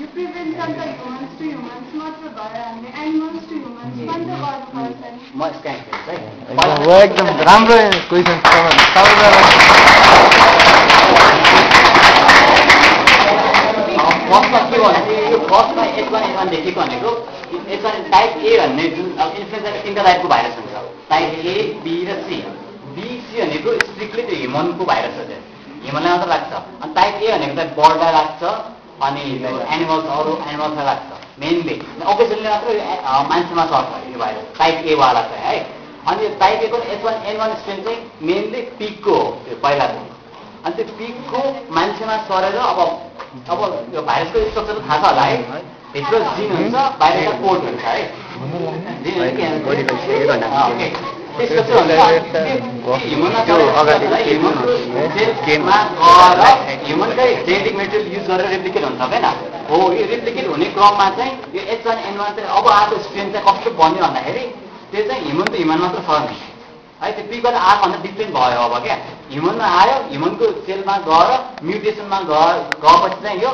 यो प्रिभेन्सन त humans to humans मात्र भएर हामीले एनिमल्स टु ह्युमन्स पनि त गर्नुपर्छ नि। म स्क्यान है वो एकदम राम्रो क्वेसन फर्स्टमा के भने यो फर्स्टमा H1N1 देखेको भनेको H1 टाइप ए भन्ने जुन अब इन्फ्लुएन्जाको तिनवटा टाइपको भाइरस हुन्छ, टाइप ए, बी र सी। बी, सी भनेको स्ट्रिक्टली त्यो ह्युमनको भाइरस हो, ह्युमनलाई मात्र लाग्छ। अनि टाइप ए भनेको चाहिँ बर्डलाई लाग्छ, अनि एनिमल्स अरू एनिमल्सलाई लाग्छ मेनली। ओकेजनली मात्र मान्छेमा सर्छ यो भाइरस, टाइप ए वाला चाहिँ है। अनि टाइप ए को H1N1 स्ट्रेन चाहिँ मेनली पिकको हो, त्यो पहिलाको। अनि त्यो पिकको मान्छेमा सरेर अब यो भाइरसको स्ट्रक्चर थाहा छ होला है, भित्र जिन हुन्छ, बाहिरका कोड हुन्छ है। ह्युमनकै जेनेटिक मेटेरियल युज गरेर रेप्लिकेट हुन्छ होइन हो। यो रेप्लिकेट हुने क्रममा चाहिँ यो H1N1 चाहिँ अब आएको स्ट्रेन चाहिँ कस्तो बन्यो भन्दाखेरि त्यो चाहिँ ह्युमन टु ह्युमन मात्र सर्ने है। त्यो पिकबाट आएकोभन्दा डिफ्रेन्ट भयो अब क्या। ह्युमनमा आयो, ह्युमनको सेलमा गएर म्युटेसनमा गएपछि चाहिँ यो